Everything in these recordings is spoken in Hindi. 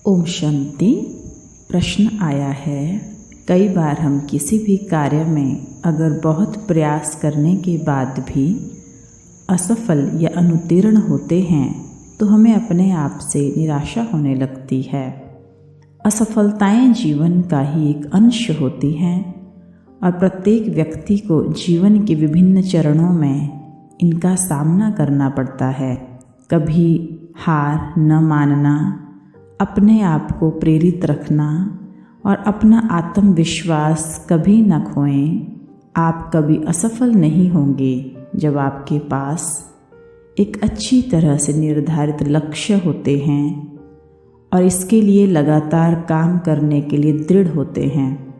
ओम शांति। प्रश्न आया है, कई बार हम किसी भी कार्य में अगर बहुत प्रयास करने के बाद भी असफल या अनुत्तीर्ण होते हैं तो हमें अपने आप से निराशा होने लगती है। असफलताएं जीवन का ही एक अंश होती हैं और प्रत्येक व्यक्ति को जीवन के विभिन्न चरणों में इनका सामना करना पड़ता है। कभी हार न मानना, अपने आप को प्रेरित रखना और अपना आत्मविश्वास कभी न खोएं। आप कभी असफल नहीं होंगे जब आपके पास एक अच्छी तरह से निर्धारित लक्ष्य होते हैं और इसके लिए लगातार काम करने के लिए दृढ़ होते हैं।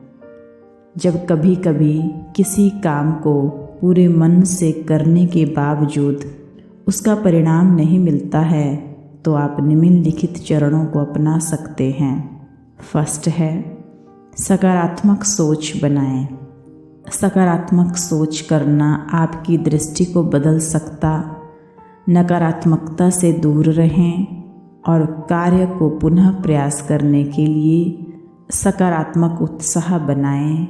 जब कभी कभी किसी काम को पूरे मन से करने के बावजूद उसका परिणाम नहीं मिलता है तो आप निम्नलिखित चरणों को अपना सकते हैं। फर्स्ट है, सकारात्मक सोच बनाएं। सकारात्मक सोच करना आपकी दृष्टि को बदल सकता। नकारात्मकता से दूर रहें और कार्य को पुनः प्रयास करने के लिए सकारात्मक उत्साह बनाएं।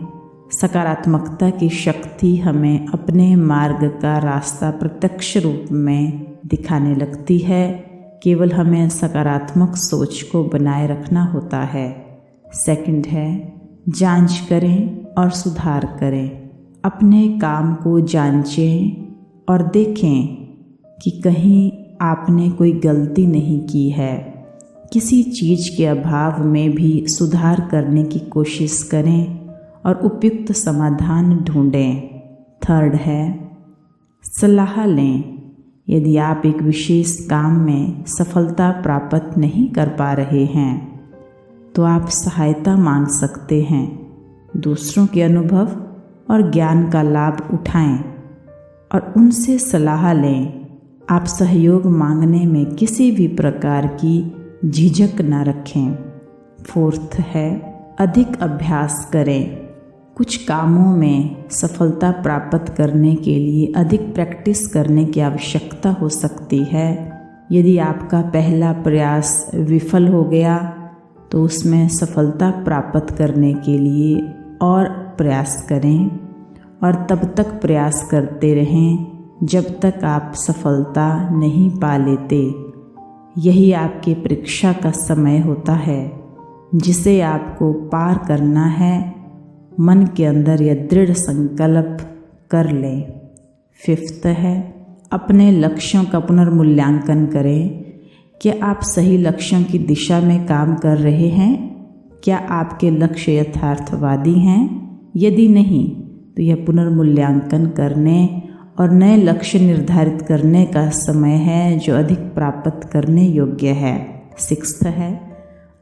सकारात्मकता की शक्ति हमें अपने मार्ग का रास्ता प्रत्यक्ष रूप में दिखाने लगती है। केवल हमें सकारात्मक सोच को बनाए रखना होता है। सेकंड है, जांच करें और सुधार करें। अपने काम को जांचें और देखें कि कहीं आपने कोई गलती नहीं की है। किसी चीज़ के अभाव में भी सुधार करने की कोशिश करें और उपयुक्त समाधान ढूंढें। थर्ड है, सलाह लें। यदि आप एक विशेष काम में सफलता प्राप्त नहीं कर पा रहे हैं तो आप सहायता मांग सकते हैं। दूसरों के अनुभव और ज्ञान का लाभ उठाएं और उनसे सलाह लें। आप सहयोग मांगने में किसी भी प्रकार की झिझक न रखें। फोर्थ है, अधिक अभ्यास करें। कुछ कामों में सफलता प्राप्त करने के लिए अधिक प्रैक्टिस करने की आवश्यकता हो सकती है। यदि आपका पहला प्रयास विफल हो गया तो उसमें सफलता प्राप्त करने के लिए और प्रयास करें और तब तक प्रयास करते रहें जब तक आप सफलता नहीं पा लेते। यही आपकी परीक्षा का समय होता है जिसे आपको पार करना है। मन के अंदर यह दृढ़ संकल्प कर लें। फिफ्थ है, अपने लक्ष्यों का पुनर्मूल्यांकन करें। क्या आप सही लक्ष्यों की दिशा में काम कर रहे हैं? क्या आपके लक्ष्य यथार्थवादी हैं? यदि नहीं तो यह पुनर्मूल्यांकन करने और नए लक्ष्य निर्धारित करने का समय है जो अधिक प्राप्त करने योग्य है। सिक्स्थ है,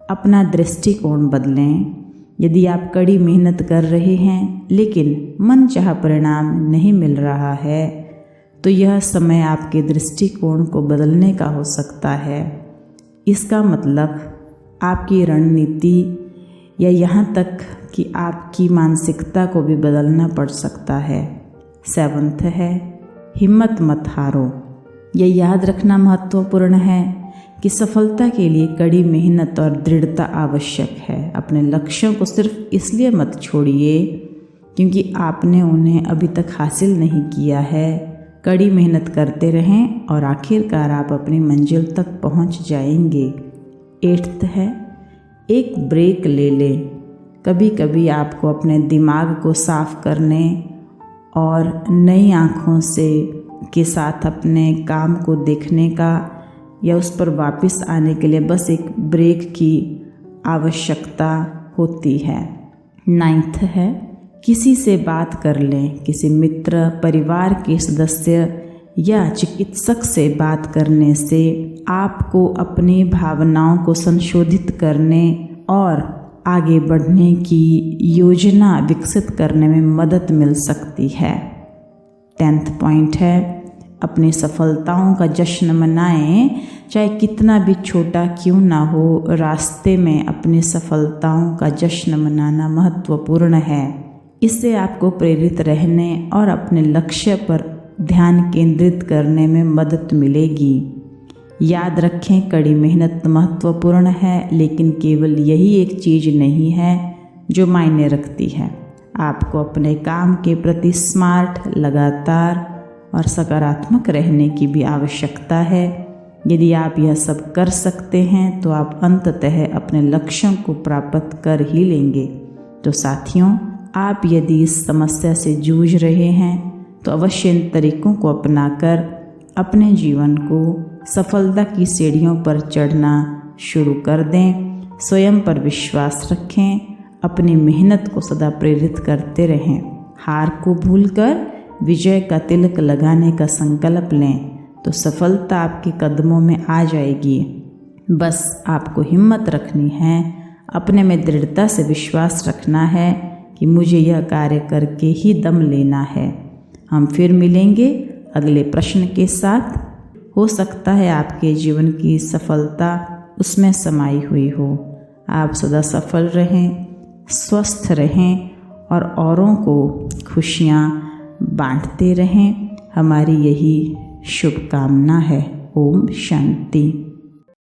अपना दृष्टिकोण बदलें। यदि आप कड़ी मेहनत कर रहे हैं लेकिन मनचाहा परिणाम नहीं मिल रहा है तो यह समय आपके दृष्टिकोण को बदलने का हो सकता है। इसका मतलब आपकी रणनीति या यहाँ तक कि आपकी मानसिकता को भी बदलना पड़ सकता है। सेवंथ है, हिम्मत मत हारो। यह याद रखना महत्वपूर्ण है कि सफलता के लिए कड़ी मेहनत और दृढ़ता आवश्यक है। अपने लक्ष्यों को सिर्फ इसलिए मत छोड़िए क्योंकि आपने उन्हें अभी तक हासिल नहीं किया है। कड़ी मेहनत करते रहें और आखिरकार आप अपनी मंजिल तक पहुंच जाएंगे। एट्थ है, एक ब्रेक ले लें। कभी कभी आपको अपने दिमाग को साफ करने और नई आँखों से के साथ अपने काम को देखने का या उस पर वापस आने के लिए बस एक ब्रेक की आवश्यकता होती है। नाइन्थ है, किसी से बात कर लें। किसी मित्र, परिवार के सदस्य या चिकित्सक से बात करने से आपको अपनी भावनाओं को संशोधित करने और आगे बढ़ने की योजना विकसित करने में मदद मिल सकती है। 10th पॉइंट है, अपनी सफलताओं का जश्न मनाएं, चाहे कितना भी छोटा क्यों ना हो। रास्ते में अपनी सफलताओं का जश्न मनाना महत्वपूर्ण है। इससे आपको प्रेरित रहने और अपने लक्ष्य पर ध्यान केंद्रित करने में मदद मिलेगी। याद रखें, कड़ी मेहनत महत्वपूर्ण है, लेकिन केवल यही एक चीज़ नहीं है जो मायने रखती है। आपको अपने काम के प्रति स्मार्ट, लगातार और सकारात्मक रहने की भी आवश्यकता है। यदि आप यह सब कर सकते हैं तो आप अंततः अपने लक्ष्यों को प्राप्त कर ही लेंगे। तो साथियों, आप यदि इस समस्या से जूझ रहे हैं तो अवश्य इन तरीकों को अपनाकर अपने जीवन को सफलता की सीढ़ियों पर चढ़ना शुरू कर दें। स्वयं पर विश्वास रखें, अपनी मेहनत को सदा प्रेरित करते रहें। हार को भूलकर विजय का तिलक लगाने का संकल्प लें तो सफलता आपके कदमों में आ जाएगी। बस आपको हिम्मत रखनी है, अपने में दृढ़ता से विश्वास रखना है कि मुझे यह कार्य करके ही दम लेना है। हम फिर मिलेंगे अगले प्रश्न के साथ। हो सकता है आपके जीवन की सफलता उसमें समाई हुई हो। आप सदा सफल रहें, स्वस्थ रहें और औरों को खुशियाँ बांटते रहें। हमारी यही शुभकामना है। ओम शांति।